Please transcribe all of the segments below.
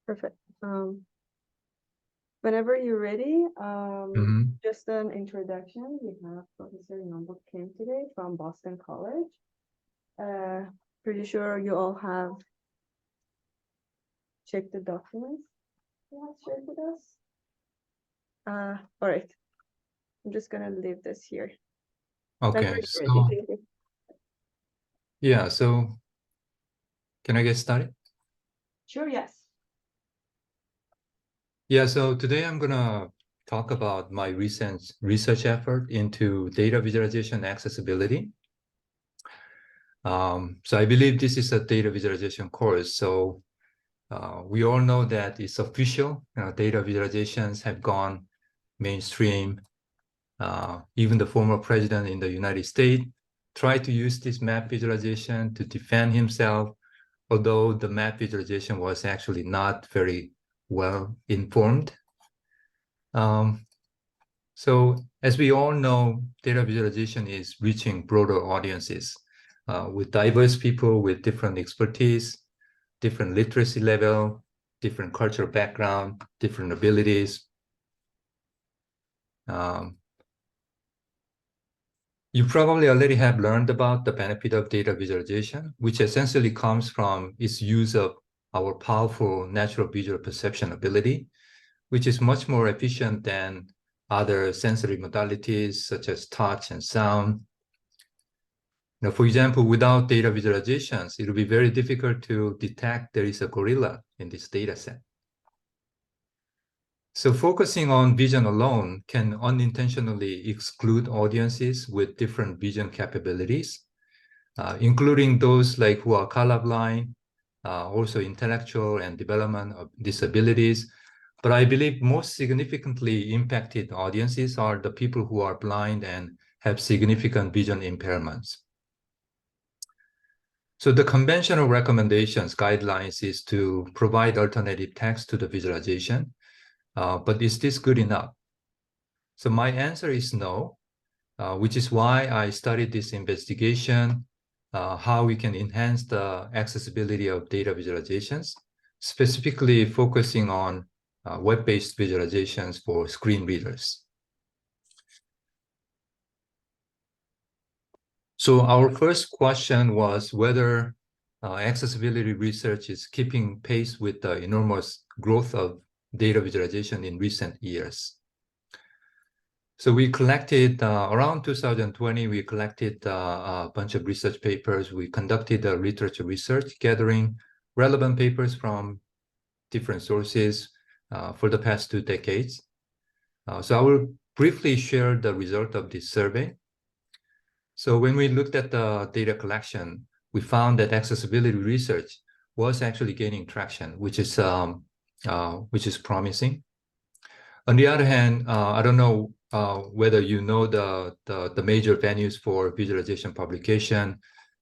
Perfect. Whenever you're ready, just an introduction. We have Professor Nombok Kim today from Boston College. Pretty sure you all have checked the documents he has shared with us. All right. I'm just gonna leave this here. Okay, so yeah, so can I get started? Sure, yes. Yeah, so today I'm gonna talk about my recent research effort into data visualization accessibility. So I believe this is a data visualization course. So we all know that it's official. Data visualizations have gone mainstream. Even the former president in the United States tried to use this map visualization to defend himself, although the map visualization was actually not very well informed. So as we all know, data visualization is reaching broader audiences with diverse people with different expertise, different literacy level, different cultural background, different abilities. You probably already have learned about the benefit of data visualization, which essentially comes from its use of our powerful natural visual perception ability, which is much more efficient than other sensory modalities such as touch and sound. Now, for example, without data visualizations, it will be very difficult to detect there is a gorilla in this data set. So focusing on vision alone can unintentionally exclude audiences with different vision capabilities, including those like who are colorblind, also intellectual and development of disabilities. But I believe most significantly impacted audiences are the people who are blind and have significant vision impairments. So the conventional recommendations, guidelines is to provide alternative text to the visualization, but is this good enough? So my answer is no, which is why I started this investigation, how we can enhance the accessibility of data visualizations, specifically focusing on web-based visualizations for screen readers. So our first question was whether accessibility research is keeping pace with the enormous growth of data visualization in recent years. So we collected, around 2020, we collected a bunch of research papers. We conducted a literature research, gathering relevant papers from different sources for the past 2 decades. So I will briefly share the result of this survey. So when we looked at the data collection, we found that accessibility research was actually gaining traction, which is promising. On the other hand, I don't know whether you know the major venues for visualization publication,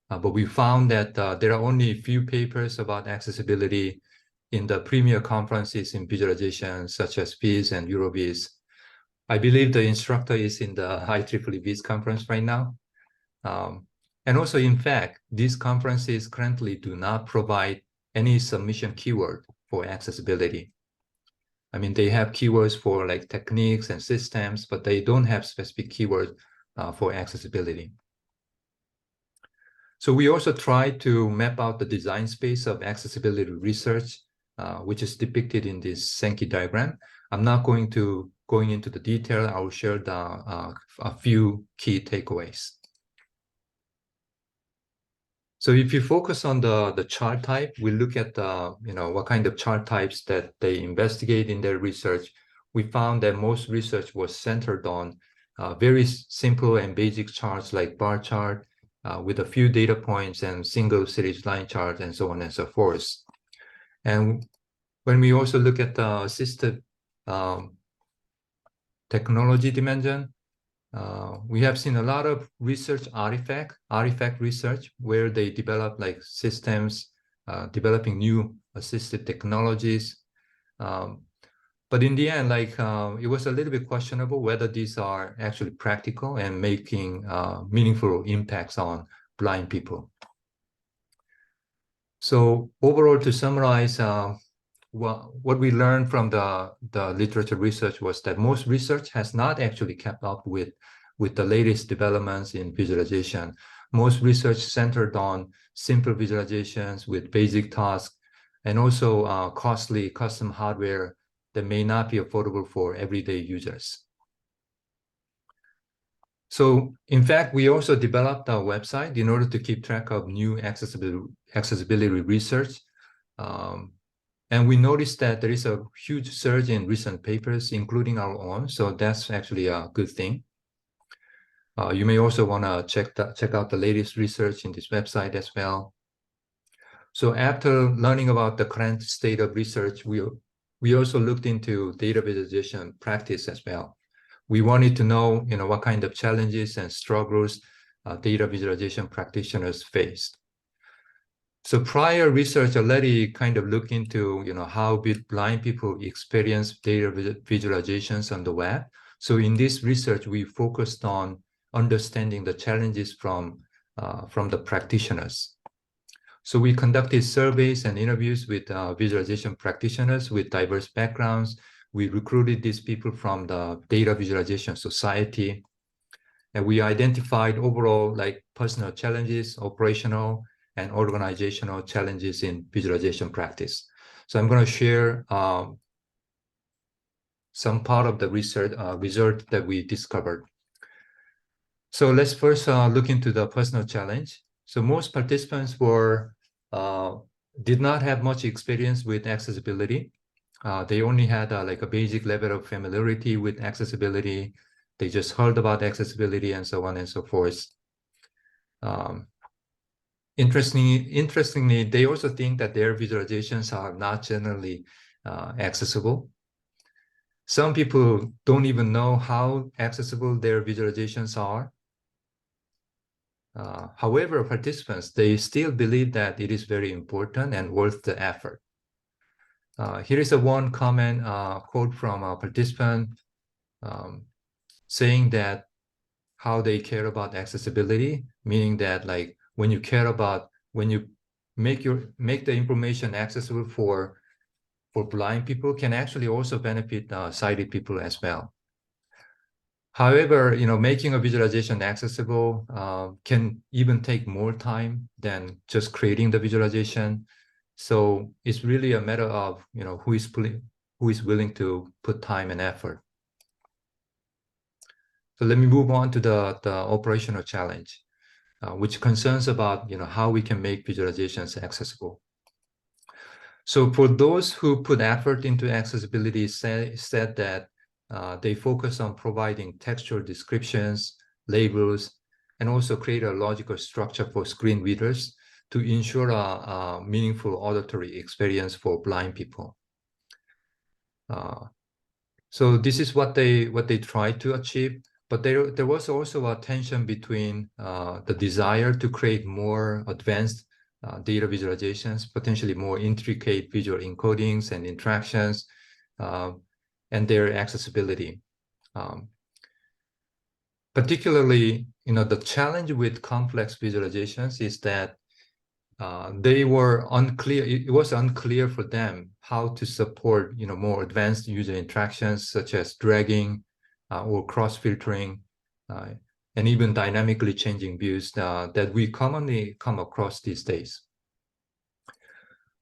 but we found that there are only a few papers about accessibility in the premier conferences in visualization, such as VIS and EuroVIS. I believe the instructor is in the IEEE VIS conference right now. And also, in fact, these conferences currently do not provide any submission keyword for accessibility. I mean, they have keywords for like techniques and systems, but they don't have specific keywords for accessibility. So we also tried to map out the design space of accessibility research, which is depicted in this Sankey diagram. I'm not going into the detail. I will share a few key takeaways. So if you focus on the chart type, we look at what kind of chart types that they investigate in their research. We found that most research was centered on very simple and basic charts like bar chart with a few data points and single series line chart and so on and so forth. And when we also look at the assistive technology dimension, we have seen a lot of research artifact research where they develop like systems, developing new assistive technologies. But in the end, like it was a little bit questionable whether these are actually practical and making meaningful impacts on blind people. So overall, to summarize, what we learned from the literature research was that most research has not actually kept up with the latest developments in visualization. Most research centered on simple visualizations with basic tasks, and also costly custom hardware that may not be affordable for everyday users. So in fact, we also developed our website in order to keep track of new accessibility research. And we noticed that there is a huge surge in recent papers, including our own. So that's actually a good thing. You may also want to check out the latest research in this website as well. So after learning about the current state of research, we also looked into data visualization practice as well. We wanted to know, what kind of challenges and struggles data visualization practitioners faced. So prior research already kind of looked into, how blind people experience data visualizations on the web. So in this research, we focused on understanding the challenges from the practitioners. So we conducted surveys and interviews with visualization practitioners with diverse backgrounds. We recruited these people from the Data Visualization Society, and we identified overall personal challenges, operational and organizational challenges in visualization practice. So I'm going to share some part of the research result that we discovered. So let's first look into the personal challenge. So most participants did not have much experience with accessibility. They only had a basic level of familiarity with accessibility. They just heard about accessibility and so on and so forth. Interestingly, they also think that their visualizations are not generally accessible. Some people don't even know how accessible their visualizations are. However, participants, they still believe that it is very important and worth the effort. Here is one comment quote from a participant saying that how they care about accessibility, meaning that when you make the information accessible for blind people can actually also benefit sighted people as well. However, making a visualization accessible can even take more time than just creating the visualization. So it's really a matter of who is willing to put time and effort. So let me move on to the operational challenge, which concerns about how we can make visualizations accessible. So for those who put effort into accessibility, said that they focus on providing textual descriptions, labels, and also create a logical structure for screen readers to ensure a meaningful auditory experience for blind people. So this is what they tried to achieve, but there was also a tension between the desire to create more advanced data visualizations, potentially more intricate visual encodings and interactions, and their accessibility. Particularly, the challenge with complex visualizations is that they were unclear. It was unclear for them how to support, more advanced user interactions such as dragging or cross-filtering, and even dynamically changing views that we commonly come across these days.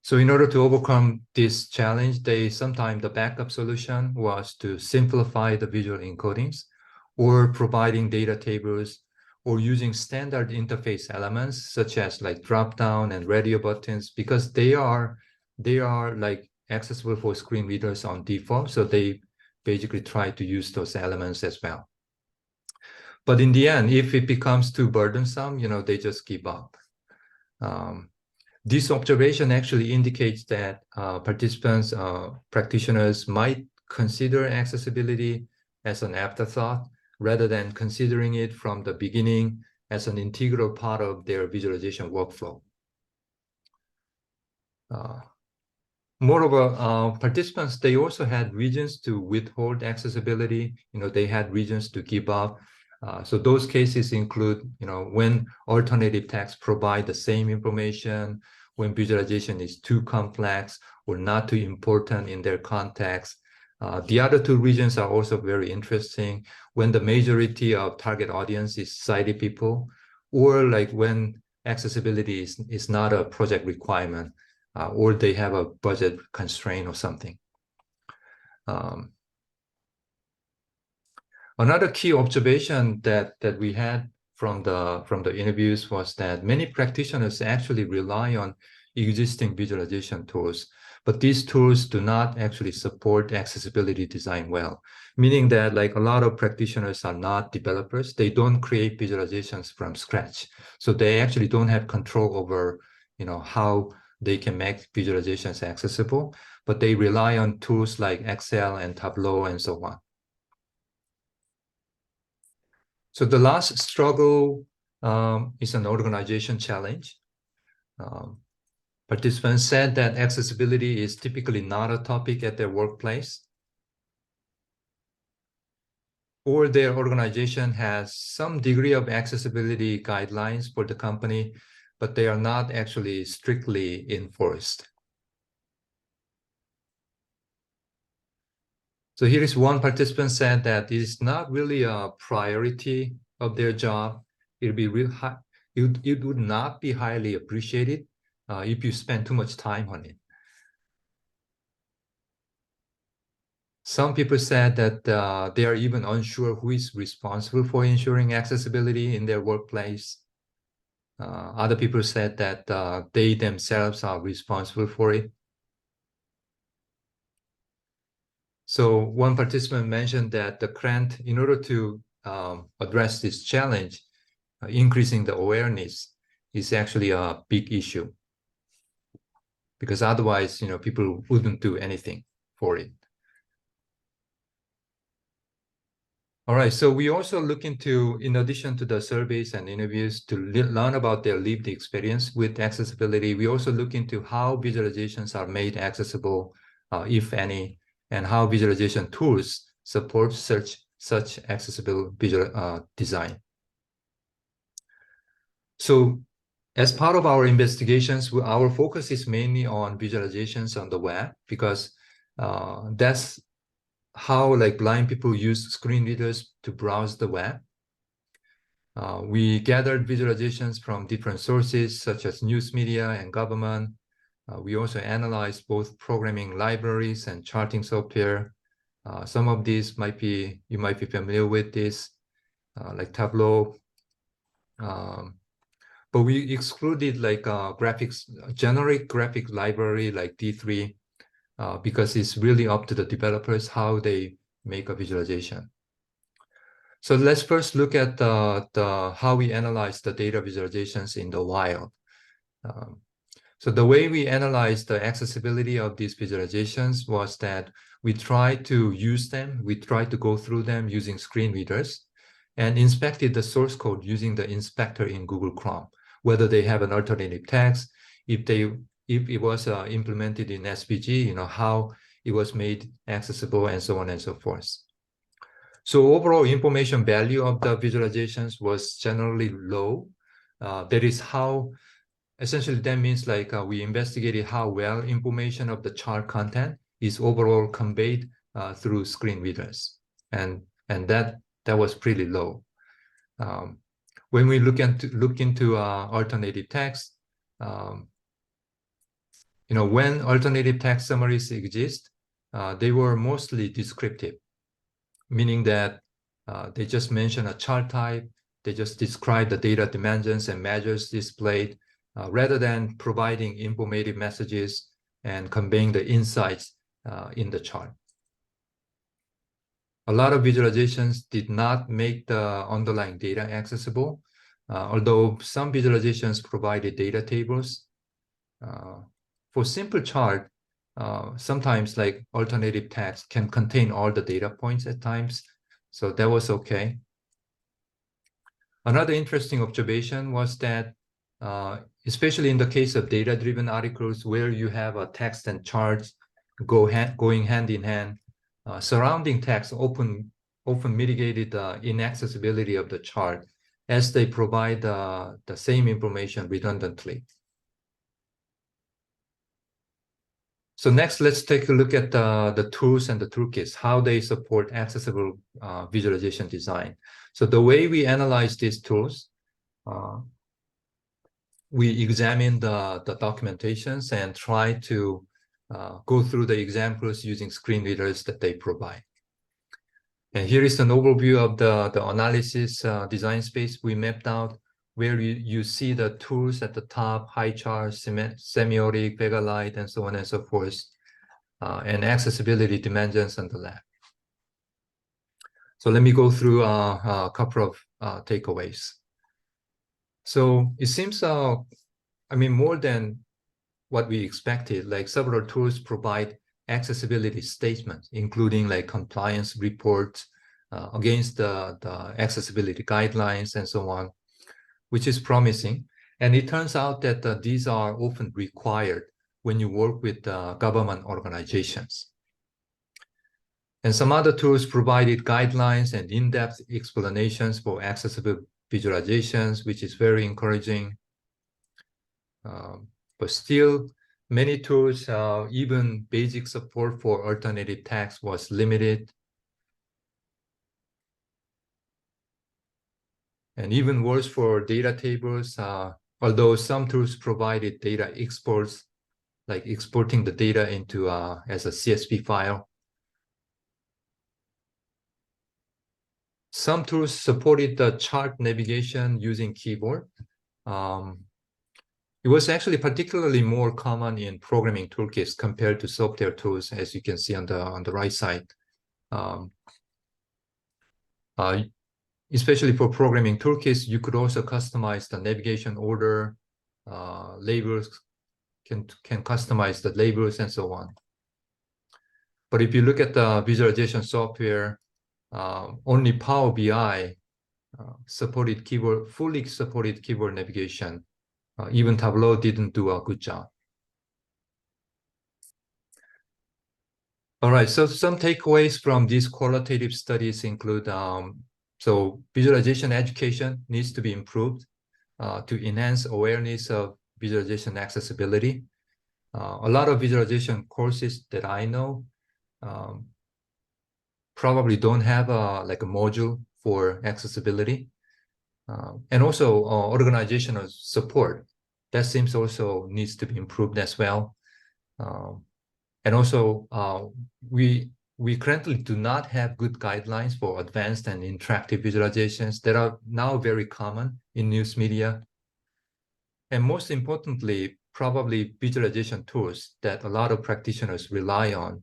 So in order to overcome this challenge, sometimes the backup solution was to simplify the visual encodings, or providing data tables, or using standard interface elements such as drop-down and radio buttons, because they are accessible for screen readers on default. So they basically try to use those elements as well. But in the end, if it becomes too burdensome, they just give up. This observation actually indicates that participants, practitioners might consider accessibility as an afterthought rather than considering it from the beginning as an integral part of their visualization workflow. Moreover, participants, they also had reasons to withhold accessibility. They had reasons to give up. So those cases include, when alternative texts provide the same information, when visualization is too complex or not too important in their context. The other two regions are also very interesting, when the majority of target audience is sighted people, or like when accessibility is not a project requirement, or they have a budget constraint or something. Another key observation that we had from the interviews was that many practitioners actually rely on existing visualization tools, but these tools do not actually support accessibility design well, meaning that like a lot of practitioners are not developers. They don't create visualizations from scratch, so they actually don't have control over, you know, how they can make visualizations accessible, but they rely on tools like Excel and Tableau and so on. So the last struggle is an organization challenge. Participants said that accessibility is typically not a topic at their workplace, or their organization has some degree of accessibility guidelines for the company, but they are not actually strictly enforced. So here is one participant said that it is not really a priority of their job. It would not be highly appreciated if you spend too much time on it. Some people said that they are even unsure who is responsible for ensuring accessibility in their workplace. Other people said that they themselves are responsible for it. So one participant mentioned that the grant, in order to address this challenge, increasing the awareness is actually a big issue, because otherwise, you know, people wouldn't do anything for it. All right, so we also look into, in addition to the surveys and interviews to learn about their lived experience with accessibility, we also look into how visualizations are made accessible, if any, and how visualization tools support such accessible visual design. So as part of our investigations, our focus is mainly on visualizations on the web, because that's how like blind people use screen readers to browse the web. We gathered visualizations from different sources such as news media and government. We also analyzed both programming libraries and charting software. Some of these you might be familiar with this, like Tableau. But we excluded like generic graphic library like D3, because it's really up to the developers how they make a visualization. So let's first look at how we analyze the data visualizations in the wild. So the way we analyzed the accessibility of these visualizations was that we tried to use them, we tried to go through them using screen readers, and inspected the source code using the inspector in Google Chrome, whether they have an alternative text, if it was implemented in SVG, you know, how it was made accessible, and so on and so forth. So overall information value of the visualizations was generally low. That is how, essentially that means like we investigated how well information of the chart content is overall conveyed through screen readers. And that was pretty low. When we look into alternative text, you know, when alternative text summaries exist, they were mostly descriptive, meaning that they just mention a chart type, they just describe the data dimensions and measures displayed, rather than providing informative messages and conveying the insights in the chart. A lot of visualizations did not make the underlying data accessible, although some visualizations provided data tables. For simple chart, sometimes like alternative text can contain all the data points at times, so that was okay. Another interesting observation was that, especially in the case of data-driven articles where you have a text and charts going hand in hand, surrounding text often mitigated the inaccessibility of the chart, as they provide the same information redundantly. So next, let's take a look at the tools and the toolkits, how they support accessible visualization design. So the way we analyze these tools, we examine the documentations and try to go through the examples using screen readers that they provide. And here is an overview of the analysis design space we mapped out, where you see the tools at the top, high chart, semiotic, Vega Light, and so on and so forth, and accessibility dimensions on the left. So let me go through a couple of takeaways. So it seems, I mean, more than what we expected, like several tools provide accessibility statements, including like compliance reports against the accessibility guidelines and so on, which is promising. And it turns out that these are often required when you work with government organizations. And some other tools provided guidelines and in-depth explanations for accessible visualizations, which is very encouraging. But still, many tools, even basic support for alternative text was limited. And even worse for data tables, although some tools provided data exports, like exporting the data into as a CSV file. Some tools supported the chart navigation using keyboard. It was actually particularly more common in programming toolkits compared to software tools, as you can see on the right side. Especially for programming toolkits, you could also customize the navigation order, labels, can customize the labels and so on. But if you look at the visualization software, only Power BI supported keyboard, fully supported keyboard navigation. Even Tableau didn't do a good job. All right, so some takeaways from these qualitative studies include, so visualization education needs to be improved to enhance awareness of visualization accessibility. A lot of visualization courses that I know probably don't have like a module for accessibility. And also organizational support, that seems also needs to be improved as well. And also we currently do not have good guidelines for advanced and interactive visualizations that are now very common in news media. And most importantly, probably visualization tools that a lot of practitioners rely on,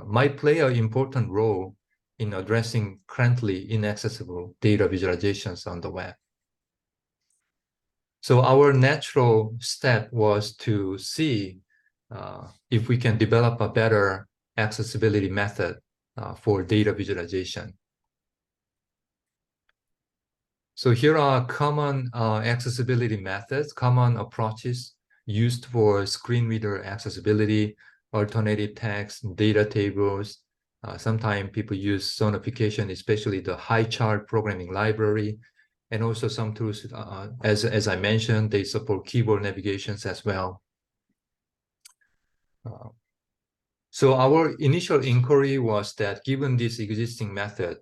might play an important role in addressing currently inaccessible data visualizations on the web. So our natural step was to see if we can develop a better accessibility method for data visualization. So here are common accessibility methods, common approaches used for screen reader accessibility, alternative text, data tables. Sometimes people use zonification, especially the high chart programming library. And also some tools, as I mentioned, they support keyboard navigations as well. So our initial inquiry was that given this existing method,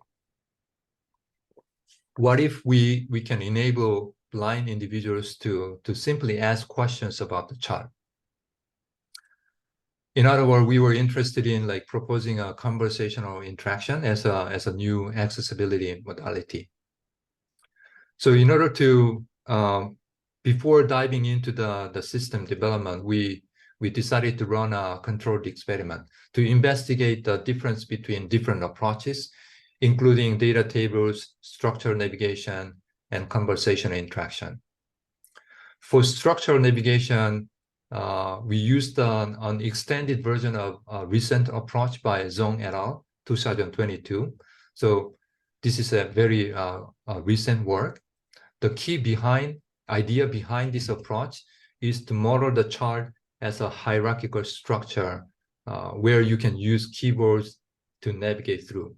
what if we can enable blind individuals to simply ask questions about the chart? In other words, we were interested in like proposing a conversational interaction as a new accessibility modality. So in order to, before diving into the system development, we decided to run a controlled experiment to investigate the difference between different approaches, including data tables, structured navigation, and conversational interaction. For structural navigation, we used an extended version of a recent approach by Zhong et al. 2022. So this is a very recent work. The key idea behind this approach is to model the chart as a hierarchical structure where you can use keyboards to navigate through.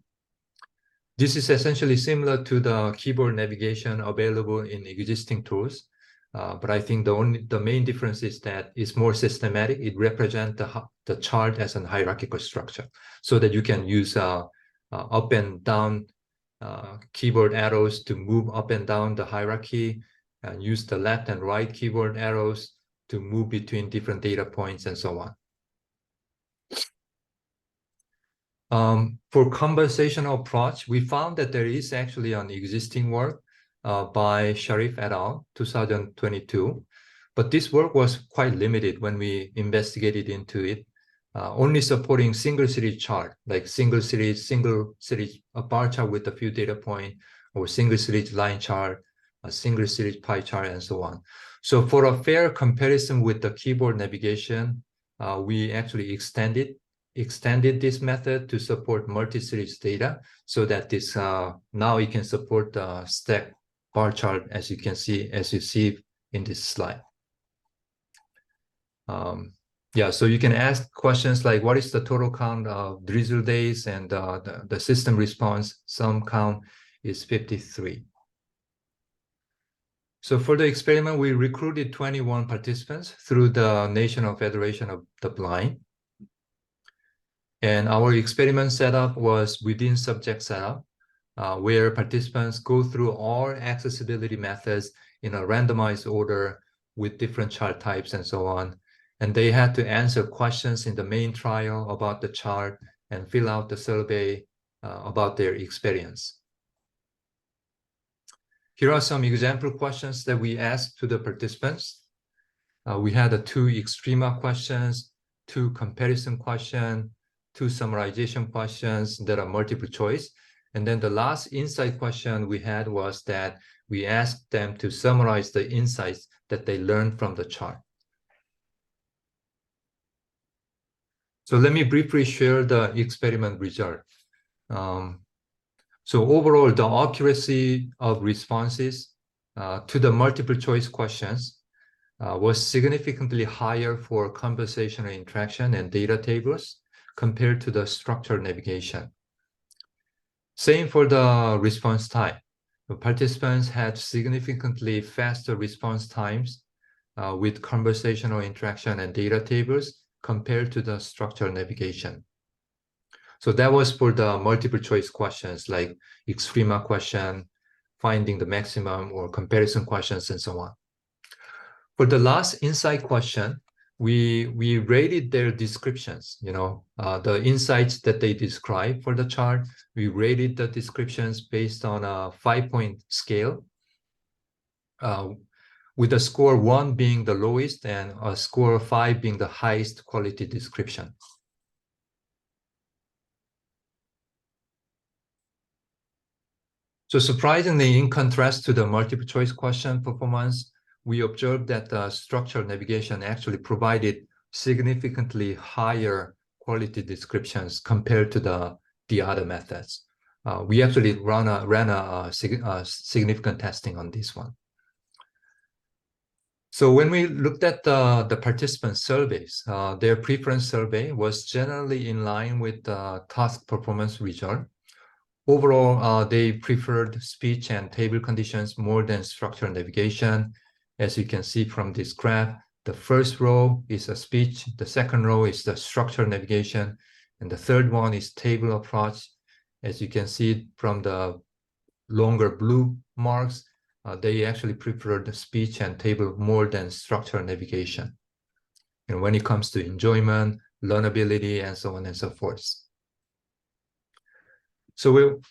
This is essentially similar to the keyboard navigation available in existing tools, But I think the main difference is that it's more systematic. It represents the chart as a hierarchical structure, so that you can use up and down keyboard arrows to move up and down the hierarchy, and use the left and right keyboard arrows to move between different data points and so on. For conversational approach, we found that there is actually an existing work by Sharif et al. 2022, but this work was quite limited when we investigated into it, only supporting single series chart, like single series a bar chart with a few data point, or single series line chart, a single series pie chart, and so on. So for a fair comparison with the keyboard navigation, we actually extended this method to support multi-series data, so that this now it can support the stack bar chart, as you see in this slide. Yeah, so you can ask questions like, what is the total count of drizzle days? And the system response, some count is 53. So for the experiment, we recruited 21 participants through the National Federation of the Blind. And our experiment setup was within subject setup, where participants go through all accessibility methods in a randomized order with different chart types and so on. And they had to answer questions in the main trial about the chart and fill out the survey about their experience. Here are some example questions that we asked to the participants. We had 2 extrema questions, 2 comparison questions, 2 summarization questions that are multiple choice. And then the last insight question we had was that we asked them to summarize the insights that they learned from the chart. So let me briefly share the experiment result. So overall, the accuracy of responses to the multiple choice questions was significantly higher for conversational interaction and data tables compared to the structured navigation. Same for the response time. The participants had significantly faster response times with conversational interaction and data tables compared to the structured navigation. So that was for the multiple choice questions like extrema question, finding the maximum, or comparison questions, and so on. For the last insight question, we rated their descriptions, the insights that they describe for the chart. We rated the descriptions based on a 5-point scale, with a score 1 being the lowest and a score 5 being the highest quality description. So surprisingly, in contrast to the multiple choice question performance, we observed that the structured navigation actually provided significantly higher quality descriptions compared to the other methods. We actually ran a significant testing on this one. So when we looked at the participant surveys, their preference survey was generally in line with the task performance result. Overall, they preferred speech and table conditions more than structured navigation. As you can see from this graph, the first row is a speech, the second row is the structured navigation, and the third one is table approach. As you can see from the longer blue marks, they actually preferred the speech and table more than structured navigation. And when it comes to enjoyment, learnability, and so on and so forth. So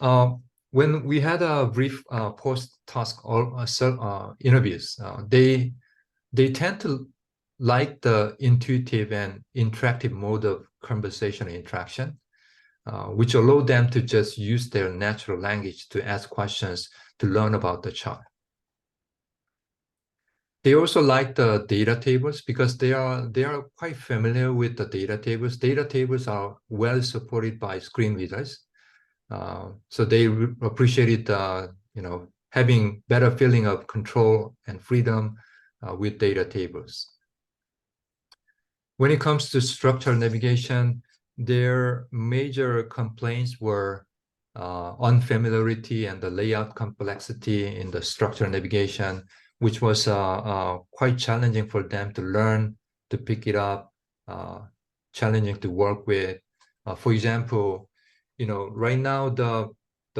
when we had a brief post-task interviews, they tend to like the intuitive and interactive mode of conversational interaction, which allow them to just use their natural language to ask questions to learn about the chart. They also like the data tables because they are quite familiar with the data tables. Data tables are well supported by screen readers. So they appreciated, having better feeling of control and freedom with data tables. When it comes to structured navigation, their major complaints were unfamiliarity and the layout complexity in the structured navigation, which was quite challenging for them to learn, to pick it up, challenging to work with. For example, right now the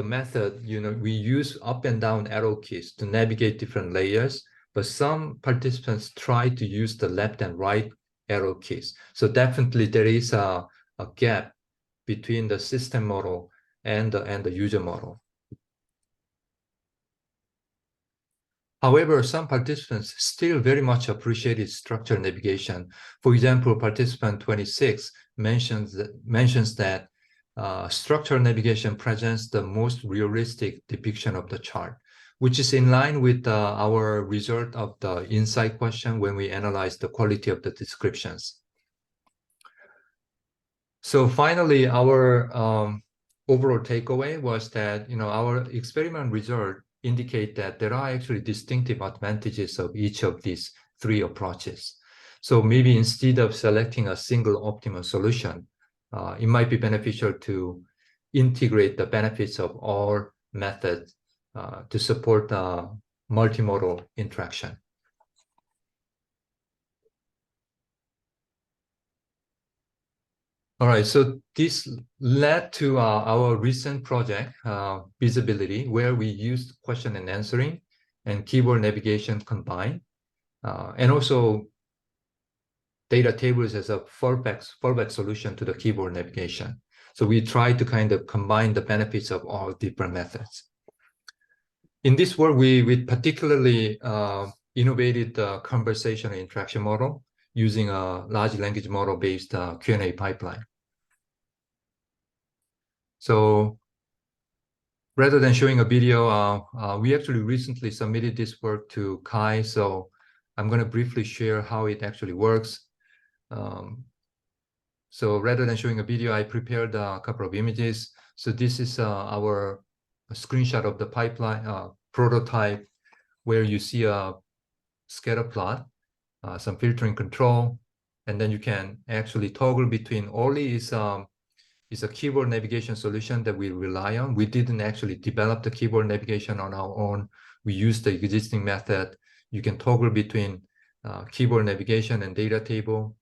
method, we use up and down arrow keys to navigate different layers, but some participants try to use the left and right arrow keys. So definitely there is a gap between the system model and the user model. However, some participants still very much appreciated structured navigation. For example, participant 26 mentions that structured navigation presents the most realistic depiction of the chart, which is in line with our result of the insight question when we analyzed the quality of the descriptions. So finally, our overall takeaway was that our experiment result indicate that there are actually distinctive advantages of each of these three approaches. So maybe instead of selecting a single optimal solution, it might be beneficial to integrate the benefits of all methods to support multimodal interaction. All right, so this led to our recent project, Visibility, where we used question and answering and keyboard navigation combined, and also data tables as a fallback solution to the keyboard navigation. So we tried to kind of combine the benefits of all different methods. In this work, we particularly innovated the conversational interaction model using a large language model-based Q&A pipeline. So rather than showing a video, we actually recently submitted this work to Kai. So I'm going to briefly share how it actually works. So rather than showing a video, I prepared a couple of images. So this is our screenshot of the pipeline prototype, where you see a scatter plot, some filtering control, and then you can actually toggle between. Only is a keyboard navigation solution that we rely on. We didn't actually develop the keyboard navigation on our own. We used the existing method. You can toggle between keyboard navigation and data table.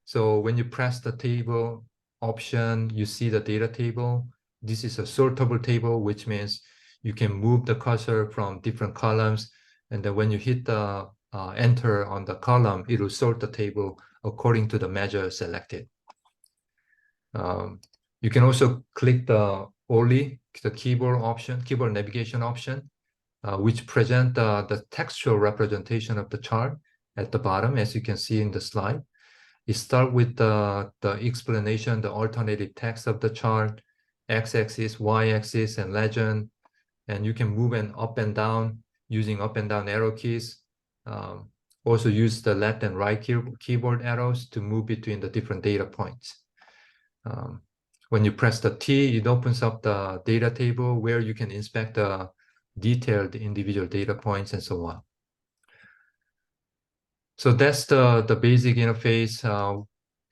So when you press the table option, you see the data table. This is a sortable table, which means you can move the cursor from different columns. And then when you hit the enter on the column, it will sort the table according to the measure selected. You can also click the keyboard navigation option, which present the textual representation of the chart at the bottom, as you can see in the slide. It starts with the explanation, the alternative text of the chart, x-axis, y-axis, and legend. And you can move up and down using up and down arrow keys. Also use the left and right keyboard arrows to move between the different data points. When you press the T, it opens up the data table where you can inspect the detailed individual data points and so on. So that's the basic interface.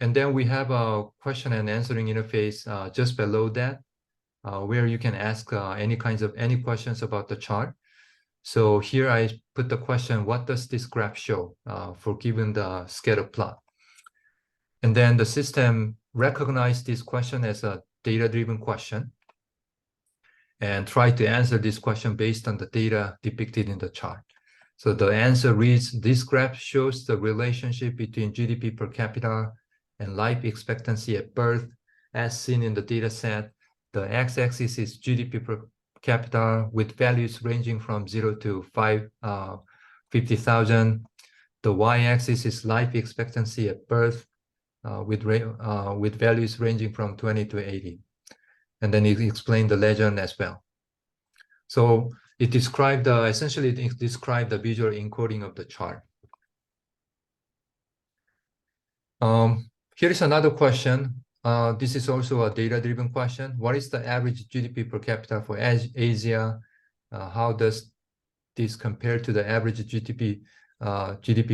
And then we have a question and answering interface just below that, where you can ask any questions about the chart. So here I put the question, what does this graph show for given the scatter plot? And then the system recognized this question as a data-driven question and try to answer this question based on the data depicted in the chart. So the answer reads, this graph shows the relationship between GDP per capita and life expectancy at birth as seen in the data set. The x-axis is GDP per capita with values ranging from 0 to 50,000. The y-axis is life expectancy at birth with values ranging from 20 to 80. And then it explained the legend as well. So it described essentially it described the visual encoding of the chart. Here is another question. This is also a data-driven question. What is the average GDP per capita for Asia? How does this compare to the average GDP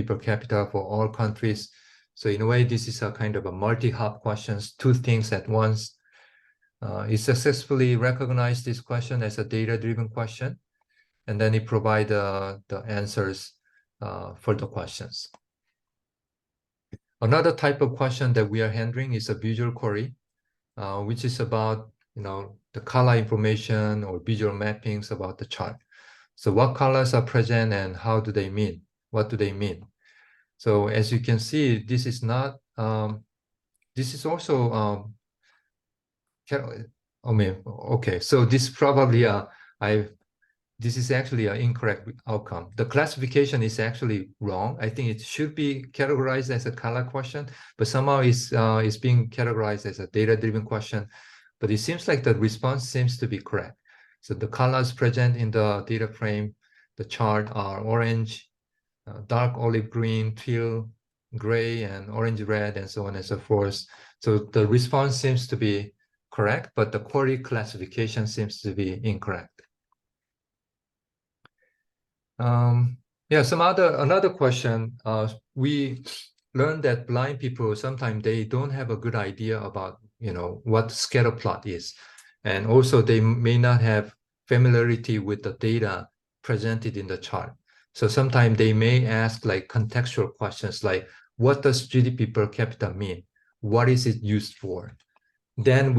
per capita for all countries? So in a way, this is a kind of a multi-hop questions, two things at once. It successfully recognized this question as a data-driven question. and then it provides the answers for the questions. Another type of question that we are handling is a visual query, which is about the color information or visual mappings about the chart. So what colors are present and how do they mean? What do they mean? So as you can see, this is not. This is also. Okay. So this probably this is actually an incorrect outcome. The classification is actually wrong. I think it should be categorized as a color question, but somehow it's being categorized as a data-driven question. But it seems like the response seems to be correct. So the colors present in the data frame, the chart are orange, dark olive green, teal, gray, and orange red, and so on and so forth. So the response seems to be correct, but the query classification seems to be incorrect. Yeah, another question. We learned that blind people sometimes they don't have a good idea about what scatter plot is, and also they may not have familiarity with the data presented in the chart. So sometimes they may ask like contextual questions like, what does GDP per capita mean? What is it used for? Then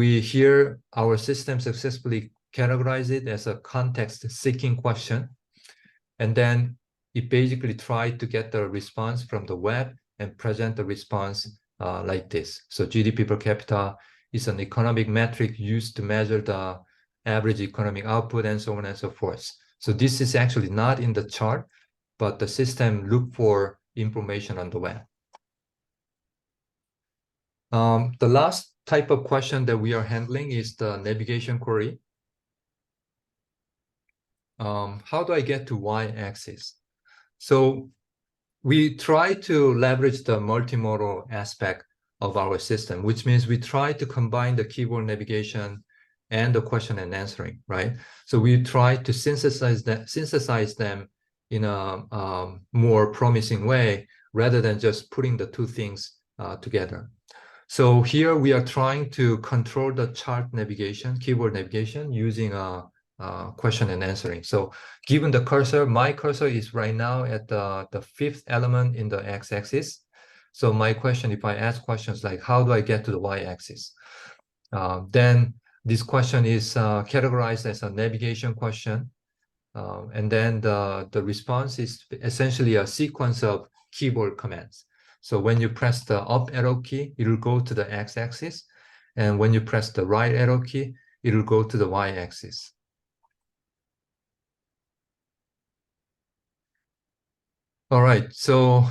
our system successfully categorize it as a context-seeking question. And then it basically tried to get the response from the web and present the response like this. So GDP per capita is an economic metric used to measure the average economic output and so on and so forth. So this is actually not in the chart, but the system looked for information on the web. The last type of question that we are handling is the navigation query. How do I get to y-axis? So we try to leverage the multimodal aspect of our system, which means we try to combine the keyboard navigation and the question and answering, right? So we try to synthesize them in a more promising way rather than just putting the two things together. So here we are trying to control the chart navigation, keyboard navigation using a question and answering. So given the cursor, my cursor is right now at the fifth element in the x-axis. So my question, if I ask questions like, how do I get to the y-axis? Then this question is categorized as a navigation question. And then the response is essentially a sequence of keyboard commands. So when you press the up arrow key, it will go to the x-axis. And when you press the right arrow key, it will go to the y-axis. All right, so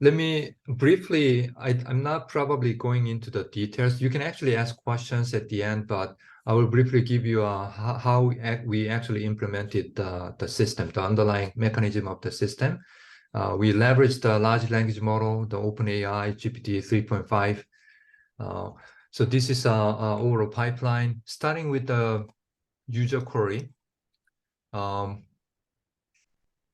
let me briefly, I'm not probably going into the details. You can actually ask questions at the end, but I will briefly give you how we actually implemented the system, the underlying mechanism of the system. We leveraged the large language model, the OpenAI GPT 3.5. So this is our overall pipeline, starting with the user query.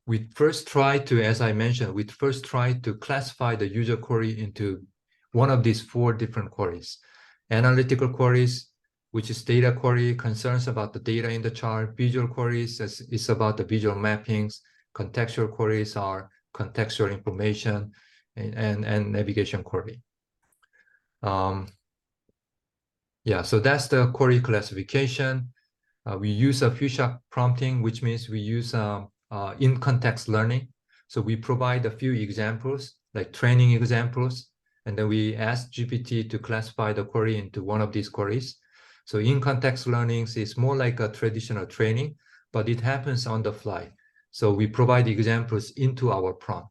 We first try to, as I mentioned, we first try to classify the user query into one of these four different queries. Analytical queries, which is data query, concerns about the data in the chart. Visual queries is about the visual mappings. Contextual queries are contextual information, and navigation query. Yeah, so that's the query classification. We use a few shot prompting, which means we use in-context learning. So we provide a few examples, like training examples, and then we ask GPT to classify the query into one of these queries. So in-context learning is more like a traditional training, but it happens on the fly. So we provide examples into our prompt.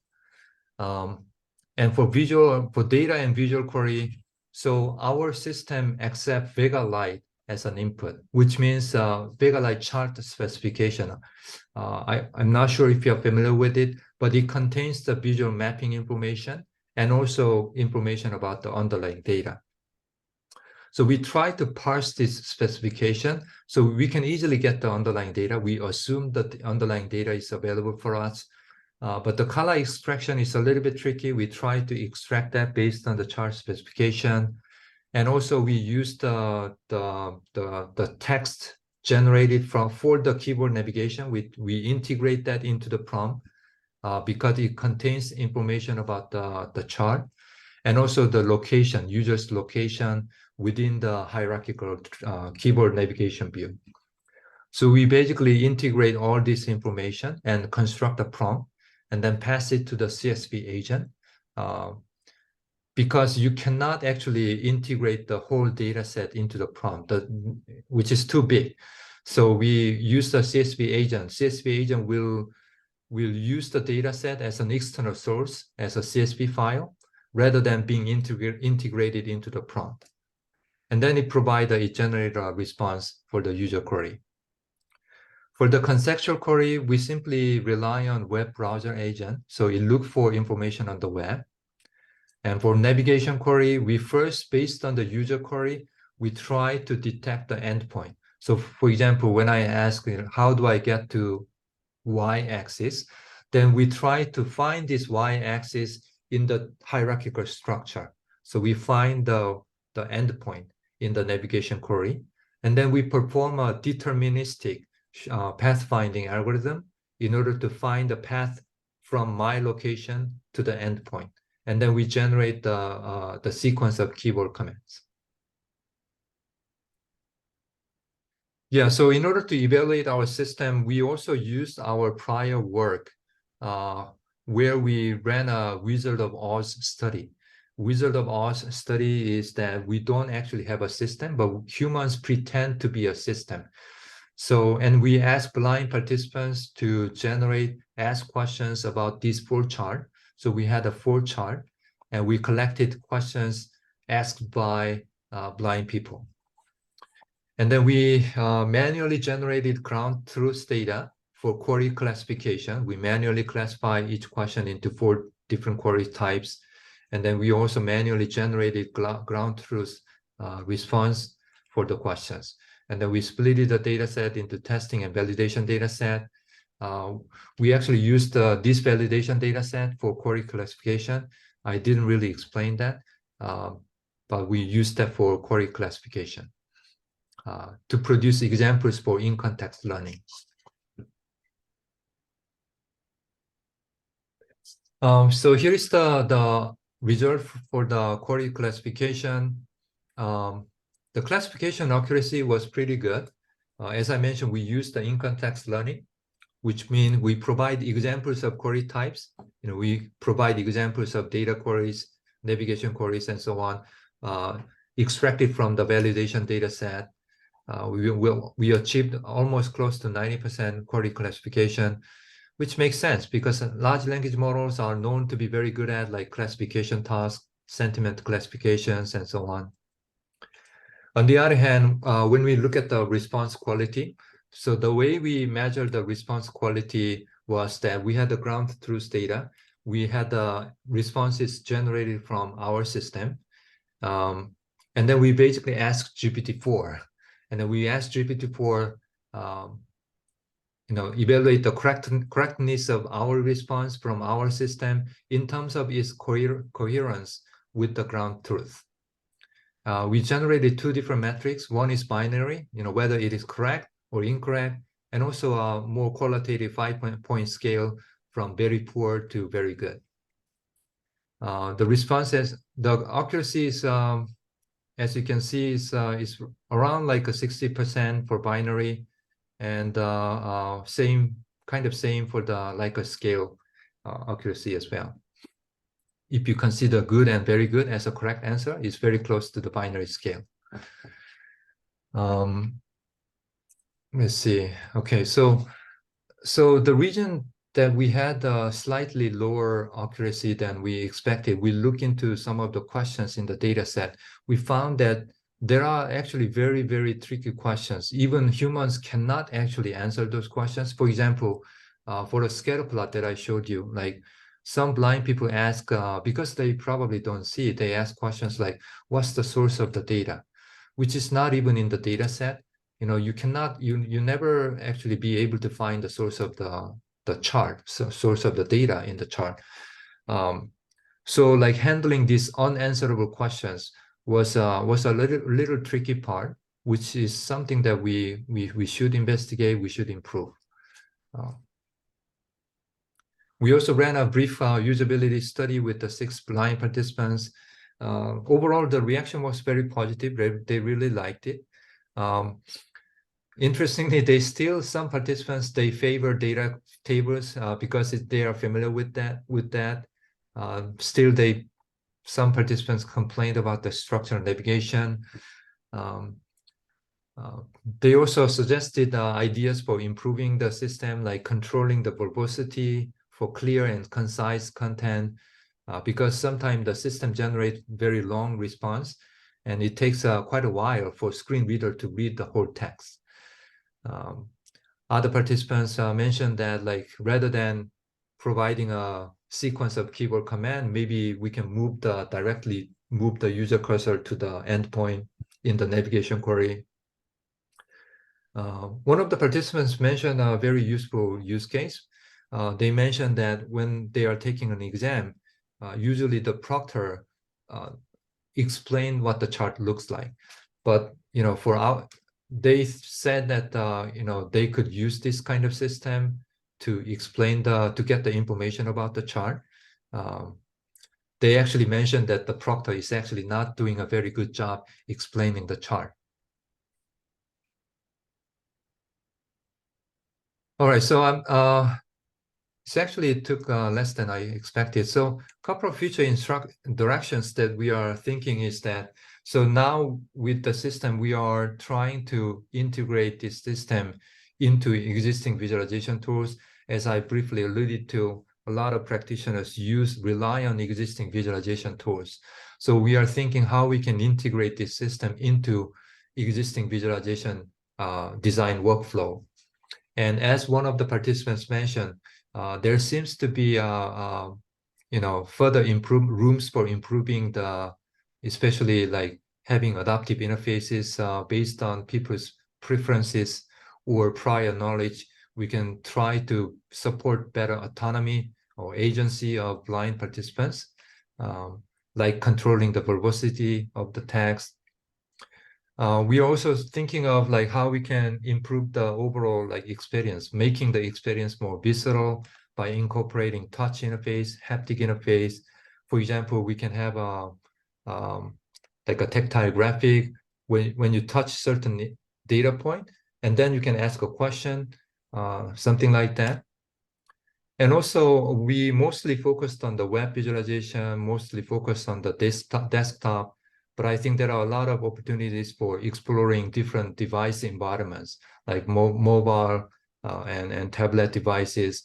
And for data and visual query, so our system accepts Vega Lite as an input, which means Vega Lite chart specification. I'm not sure if you're familiar with it, but it contains the visual mapping information and also information about the underlying data. So we try to parse this specification so we can easily get the underlying data. We assume that the underlying data is available for us, but the color extraction is a little bit tricky. We try to extract that based on the chart specification. And also we use the text generated for the keyboard navigation. We integrate that into the prompt because it contains information about the chart and also the location, user's location within the hierarchical keyboard navigation view. So we basically integrate all this information and construct a prompt and then pass it to the CSV agent. Because you cannot actually integrate the whole data set into the prompt, which is too big. So we use the CSV agent. CSV agent will use the data set as an external source, as a CSV file, rather than being integrated into the prompt. And then it generates a response for the user query. For the contextual query, we simply rely on web browser agent. So it looks for information on the web. And for navigation query, we first, based on the user query, we try to detect the endpoint. So for example, when I ask, how do I get to y-axis, then we try to find this y-axis in the hierarchical structure. So we find the endpoint in the navigation query, and then we perform a deterministic pathfinding algorithm in order to find the path from my location to the endpoint. And then we generate the sequence of keyboard commands. Yeah, so in order to evaluate our system, we also used our prior work where we ran a Wizard of Oz study. Wizard of Oz study is that we don't actually have a system, but humans pretend to be a system. So, and we ask blind participants to ask questions about this flow chart. So we had a flow chart, and we collected questions asked by blind people. And then we manually generated ground truth data for query classification. We manually classify each question into 4 different query types. And then we also manually generated ground truth response for the questions. And then we split the data set into testing and validation data set. We actually used this validation data set for query classification. I didn't really explain that, but we used that for query classification to produce examples for in-context learning. So here is the result for the query classification. The classification accuracy was pretty good. As I mentioned, we used the in-context learning, which means we provide examples of query types. We provide examples of data queries, navigation queries, and so on, extracted from the validation data set. We achieved almost close to 90% query classification, which makes sense because large language models are known to be very good at like classification tasks, sentiment classifications, and so on. On the other hand, when we look at the response quality, so the way we measure the response quality was that we had the ground truth data. We had the responses generated from our system. And then we basically asked GPT-4. And then we asked GPT-4, evaluate the correctness of our response from our system in terms of its coherence with the ground truth. We generated 2 different metrics. One is binary, whether it is correct or incorrect, and also a more qualitative 5-point scale from very poor to very good. The responses, the accuracy is, as you can see, is around like a 60% for binary, and same for the like a scale accuracy as well. If you consider good and very good as a correct answer, it's very close to the binary scale. Let's see. Okay, so the reason that we had a slightly lower accuracy than we expected, we look into some of the questions in the data set. We found that there are actually very, very tricky questions. Even humans cannot actually answer those questions. For example, for the scatter plot that I showed you, like some blind people ask, because they probably don't see it, they ask questions like, what's the source of the data? Which is not even in the data set. You never actually be able to find the source of the chart, so source of the data in the chart. So like handling these unanswerable questions was a little tricky part. which is something that we should investigate, we should improve. We also ran a brief usability study with the 6 blind participants. Overall, the reaction was very positive. They really liked it. Interestingly, some participants, they favor data tables because they are familiar with that. Still, some participants complained about the structure and navigation. They also suggested ideas for improving the system, like controlling the verbosity for clear and concise content, because sometimes the system generates very long response, and it takes quite a while for screen reader to read the whole text. Other participants mentioned that, like, rather than providing a sequence of keyboard command, maybe we can directly move the user cursor to the endpoint in the navigation query. One of the participants mentioned a very useful use case. They mentioned that when they are taking an exam, usually the proctor explain what the chart looks like. But they said that they could use this kind of system to explain to get the information about the chart. They actually mentioned that the proctor is actually not doing a very good job explaining the chart. All right, so it took less than I expected. So a couple of future directions that we are thinking is that, so now with the system, we are trying to integrate this system into existing visualization tools. As I briefly alluded to, a lot of practitioners rely on existing visualization tools. So we are thinking how we can integrate this system into existing visualization design workflow. And as one of the participants mentioned, there seems to be further rooms for improving especially like having adaptive interfaces based on people's preferences or prior knowledge. We can try to support better autonomy or agency of blind participants, like controlling the verbosity of the text. We are also thinking of like how we can improve the overall experience, making the experience more visceral by incorporating touch interface, haptic interface. For example, we can have like a tactile graphic when you touch certain data point, and then you can ask a question, something like that. And also, we mostly focused on the web visualization, mostly focused on the desktop. But I think there are a lot of opportunities for exploring different device environments, like mobile and tablet devices.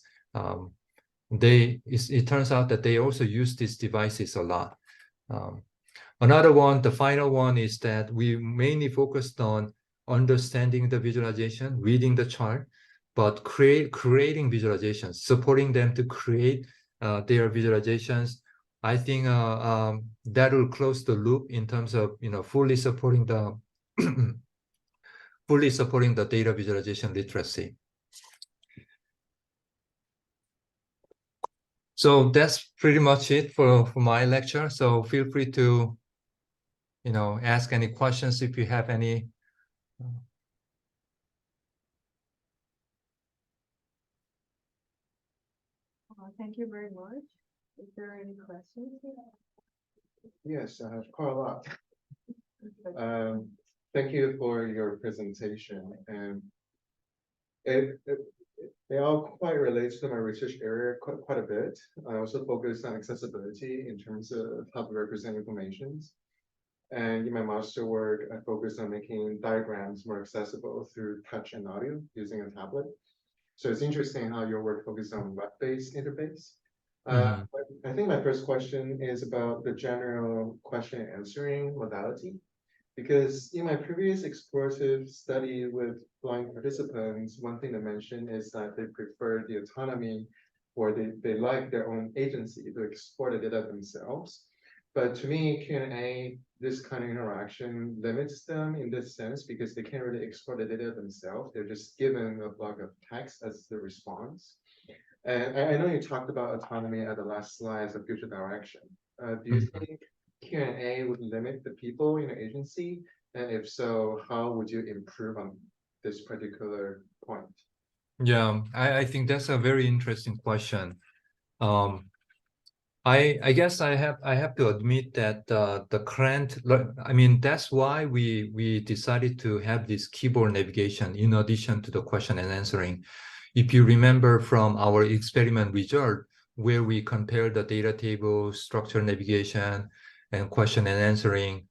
It turns out that they also use these devices a lot. Another one, the final one, is that we mainly focused on understanding the visualization, reading the chart, but creating visualizations, supporting them to create their visualizations. I think that will close the loop in terms of fully supporting the data visualization literacy. So that's pretty much it for my lecture. So feel free to ask any questions if you have any. Thank you very much. Is there any questions? Yes, I have quite a lot. Thank you for your presentation. And they all quite relate to my research area quite a bit. I also focus on accessibility in terms of how to represent information. And in my master work, I focus on making diagrams more accessible through touch and audio using a tablet. So it's interesting how your work focuses on web-based interface. I think my first question is about the general question answering modality, because in my previous explorative study with blind participants, one thing to mention is that they prefer the autonomy, or they like their own agency to explore the data themselves. But to me, Q&A, this kind of interaction limits them in this sense because they can't really explore the data themselves. They're just given a block of text as the response. And I know you talked about autonomy at the last slide as a future direction. Do you think Q&A would limit the people in the agency And if so, how would you improve on this particular point? Yeah, I think that's a very interesting question. I guess I have to admit that the current, I mean, that's why we decided to have this keyboard navigation in addition to the question and answering. If you remember from our experiment result, where we compared the data table, structure navigation, and question and answering,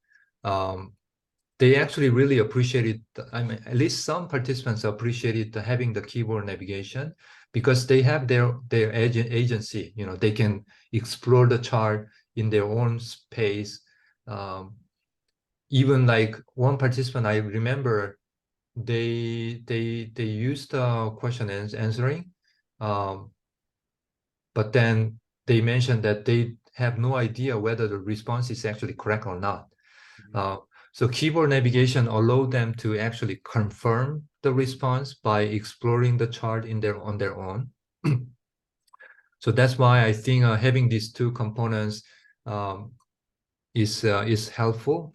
they actually really appreciated, I mean, at least some participants appreciated having the keyboard navigation because they have their agency, you know, they can explore the chart in their own space. Even like one participant, I remember they used question and answering, but then they mentioned that they have no idea whether the response is actually correct or not. So keyboard navigation allowed them to actually confirm the response by exploring the chart on their own. So that's why I think having these two components is helpful.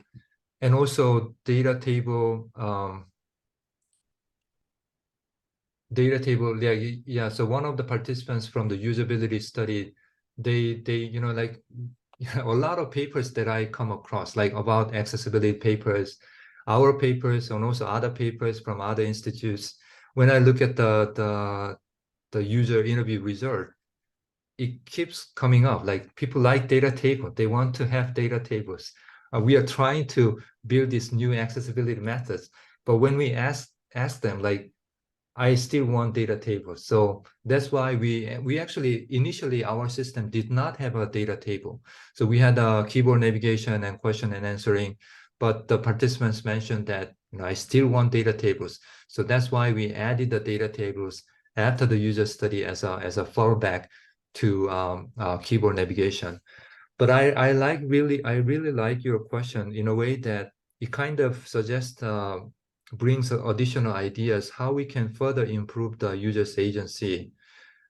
And also data table, yeah. So one of the participants from the usability study, they you know, like a lot of papers that I come across, like about accessibility papers, our papers, and also other papers from other institutes. When I look at the user interview result, it keeps coming up. Like people like data table, they want to have data tables. We are trying to build these new accessibility methods, but when we ask them, like, I still want data tables. So that's why we actually initially our system did not have a data table. So we had a keyboard navigation and question and answering, but the participants mentioned that, you know, I still want data tables. So that's why we added the data tables after the user study as a fallback to keyboard navigation. But I really like your question in a way that it kind of suggests brings additional ideas how we can further improve the user's agency,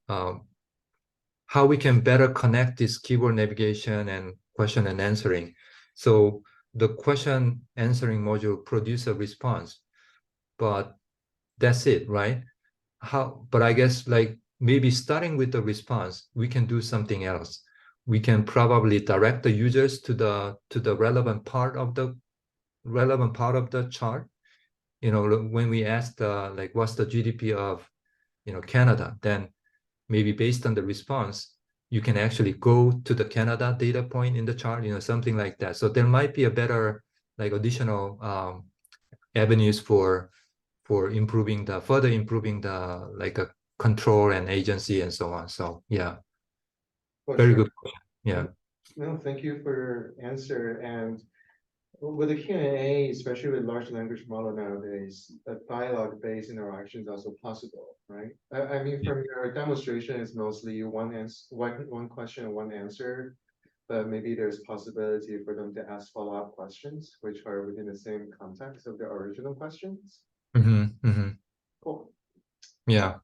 how we can better connect this keyboard navigation and question and answering. So the question answering module produce a response, but that's it, right? But I guess like maybe starting with the response, we can do something else. We can probably direct the users to the relevant part of the chart. You know, when we asked like what's the GDP of, you know, Canada, then maybe based on the response, you can actually go to the Canada data point in the chart, you know, something like that. So there might be a better like additional avenues for further improving the like a control and agency and so on. So yeah, very Sure. good question. Yeah. No, thank you for your answer. And with the Q&A, especially with large language model nowadays, a dialogue-based interaction is also possible, right? I mean, from your demonstration, it's mostly one question and one answer, but maybe there's possibility for them to ask follow-up questions, which are within the same context of the original questions. Cool. Yeah.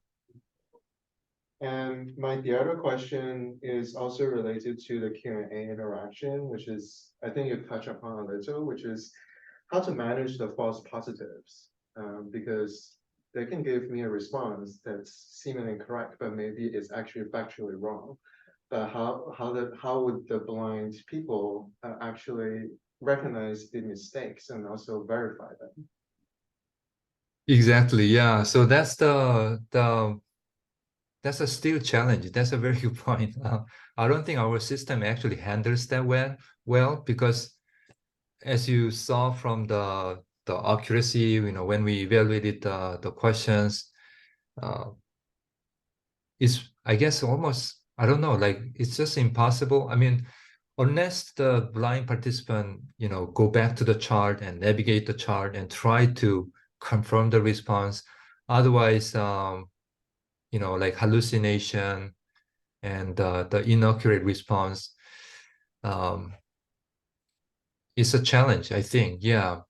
And the other question is also related to the Q&A interaction, which is, I think you touched upon a little, which is how to manage the false positives, because they can give me a response that's seemingly correct, but maybe it's actually factually wrong. But how would the blind people actually recognize the mistakes and also verify them? Exactly. Yeah. So that's that's a still challenge. That's a very good point. I don't think our system actually handles that well because as you saw from the accuracy, you know, when we evaluated the questions, it's, I guess, almost, I don't know, like it's just impossible. I mean, unless the blind participant, you know, go back to the chart and navigate the chart and try to confirm the response. Otherwise, you know, like hallucination and the inaccurate response is a challenge, I think. Yeah.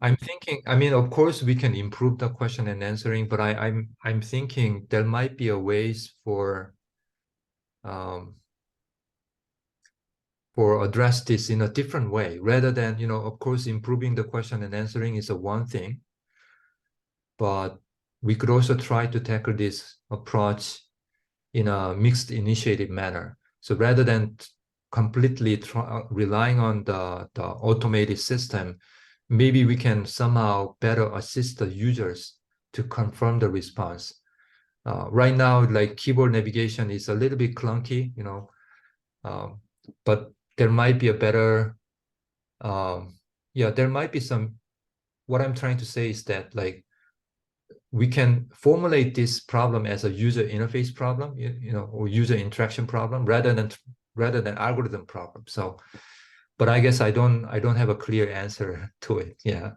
I'm thinking, I mean, of course, we can improve the question and answering, but I'm thinking there might be a ways for or address this in a different way, rather than, you know, of course, improving the question and answering is a one thing, but we could also try to tackle this approach in a mixed initiative manner. So rather than completely relying on the automated system, maybe we can somehow better assist the users to confirm the response. Right now, like keyboard navigation is a little bit clunky, you know, but there might be a better, yeah, there might be some, what I'm trying to say is that like, we can formulate this problem as a user interface problem, you know, or user interaction problem rather than algorithm problem. So, but I guess I don't have a clear answer to it. Yeah.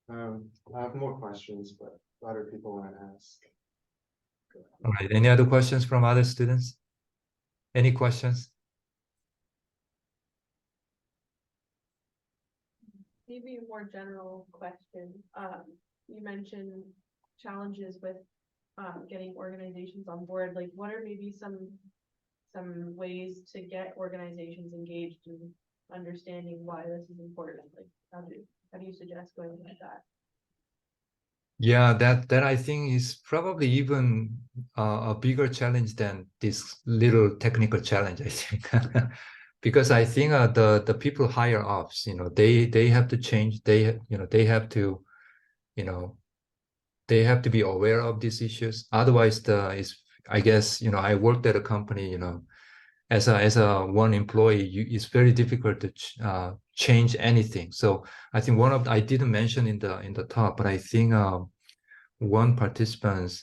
I have more questions, but other people want to ask. All right. Any other questions from other students? Any questions? Maybe a more general question. You mentioned challenges with getting organizations on board. Like, what are maybe some ways to get organizations engaged in understanding why this is important? Like, how do you suggest going about that? Yeah, that I think is probably even a bigger challenge than this little technical challenge, I think. Because I think the people higher ups, you know, they have to change. They, you know, they have to, you know, they have to be aware of these issues. Otherwise, I guess, you know, I worked at a company, you know, as a one employee, it's very difficult to change anything. So I think I didn't mention in the talk, but I think one participant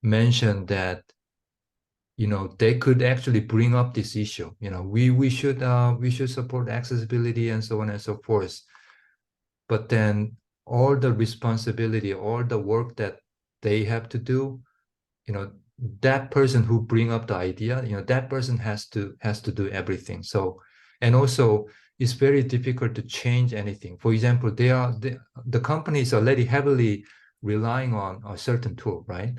mentioned that, you know, they could actually bring up this issue. You know, we should support accessibility and so on and so forth. But then all the responsibility, all the work that they have to do, you know, that person who bring up the idea, you know, that person has to do everything. So, and also it's very difficult to change anything. For example, the company is already heavily relying on a certain tool, right?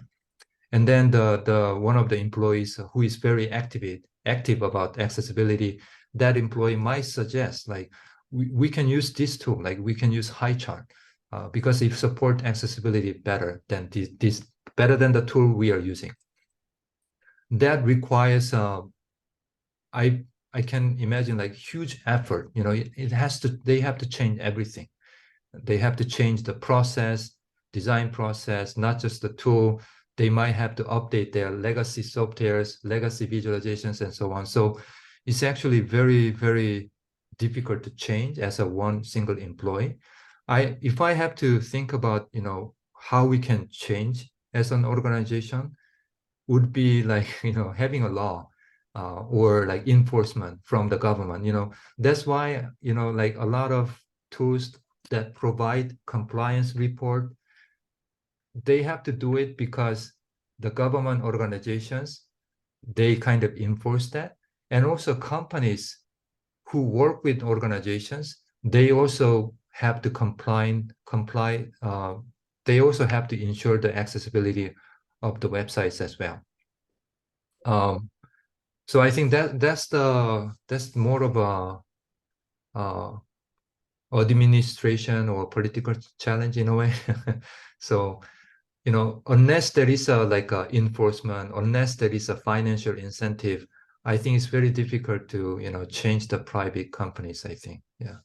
And then the one of the employees who is very active about accessibility, that employee might suggest like, we can use this tool, like we can use HighChart, because it support accessibility better than better than the tool we are using. That requires I can imagine like huge effort. You know, they have to change everything. They have to change the design process, not just the tool. They might have to update their legacy softwares, legacy visualizations, and so on. So it's actually very, very difficult to change as a one single employee. If I have to think about, you know, how we can change as an organization, would be like, you know, having a law or like enforcement from the government. You know, that's why, you know, like a lot of tools that provide compliance report, they have to do it because the government organizations, they kind of enforce that. And also companies who work with organizations, they also have to comply. They also have to ensure the accessibility of the websites as well. So I think that's more of a administration or political challenge in a way. So, you know, unless there is like a enforcement, unless there is a financial incentive, I think it's very difficult to, you know, change the private companies, I think. Yeah.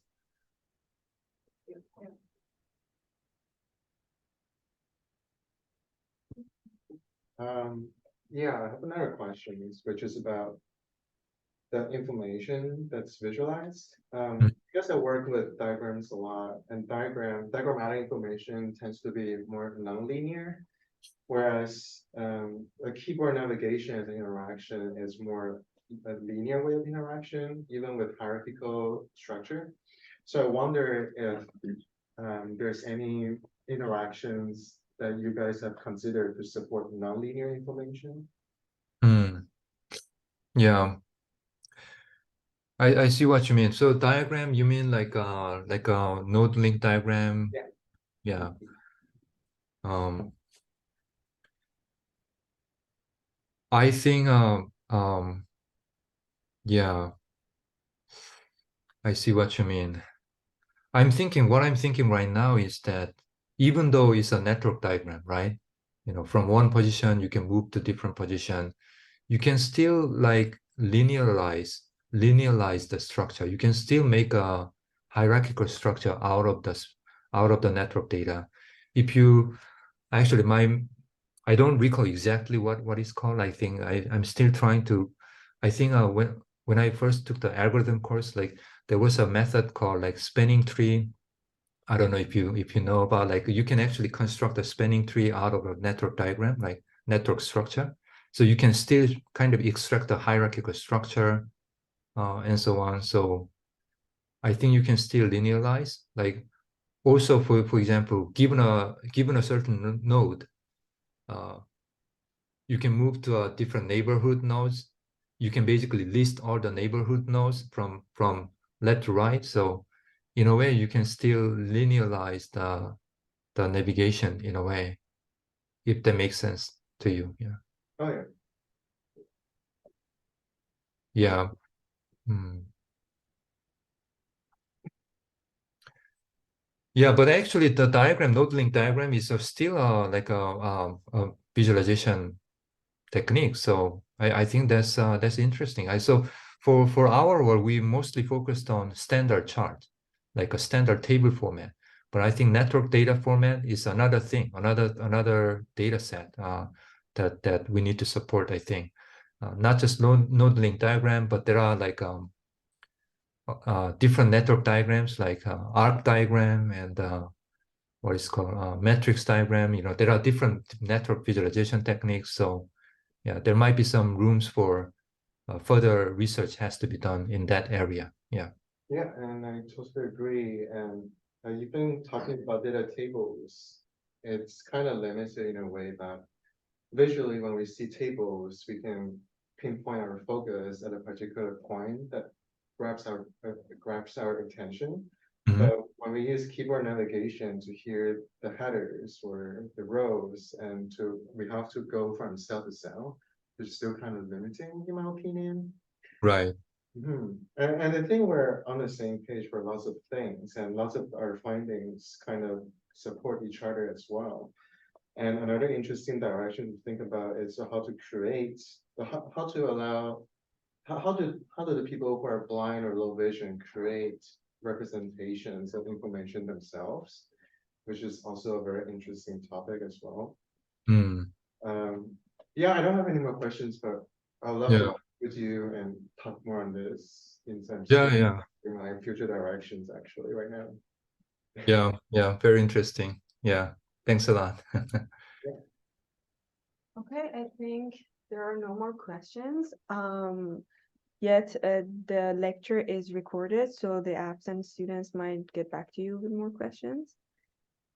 Yeah, I have another question, which is about the information that's visualized. Because I work with diagrams a lot, and diagrammatic information tends to be more nonlinear, whereas a keyboard navigation as an interaction is more a linear way of interaction, even with hierarchical structure. So I wonder if there's any interactions that you guys have considered to support nonlinear information. Yeah. I see what you mean. So diagram, you mean like a node link diagram? Yeah. Yeah. I think Yeah, I see what you mean. What I'm thinking right now is that even though it's a network diagram, right? You know, from one position, you can move to different position. You can still like linearize the structure. You can still make a hierarchical structure out of the network data. If you actually I don't recall exactly what it's called. I think I'm still trying to. I think when I first took the algorithm course, like there was a method called like spanning tree. I don't know if you know about, like, you can actually construct a spanning tree out of a network diagram, like network structure. So you can still kind of extract a hierarchical structure and so on. So I think you can still linearize. Like also for example, given a certain node, uh, you can move to a different neighborhood nodes. You can basically list all the neighborhood nodes from left to right. So in a way, you can still linearize the navigation in a way, if that makes sense to you. Yeah. Oh yeah. Yeah. Mm. Yeah, but actually the node link diagram is still like a visualization technique. So I think that's interesting. So for our work, we mostly focused on standard chart, like a standard table format. But I think network data format is another thing, another data set that we need to support. I think not just node link diagram, but there are like different network diagrams, like arc diagram and what is called matrix diagram. You know, there are different network visualization techniques. So yeah, there might be some rooms for further research has to be done in that area. Yeah. Yeah, and I totally agree. And you've been talking about data tables. It's kind of limited in a way that visually, when we see tables, we can pinpoint our focus at a particular point that grabs our attention. Mhm. But when we use keyboard navigation to hear the headers or the rows, and we have to go from cell to cell, it's still kind of limiting, in my opinion. Right. And I think we're on the same page for lots of things, and lots of our findings kind of support each other as well. And another interesting direction to think about is how to create, how to allow, how do the people who are blind or low vision create representations of information themselves, which is also a very interesting topic as well. Mm. Yeah, I don't have any more questions, but I'd love to Yeah. work with you and talk more on this in terms Yeah. of Yeah. in my future directions actually right now. Yeah. Yeah. Very interesting. Yeah. Thanks a lot. Okay, I think there are no more questions. Yet the lecture is recorded, so the absent students might get back to you with more questions.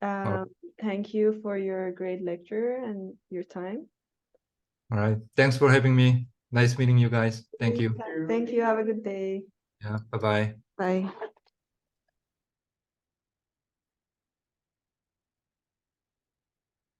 All Thank you for your great lecture and your time. right. Thanks for having me. Nice meeting you guys. Thank you. Thank you. Have a good day. Yeah. Bye-bye. Bye.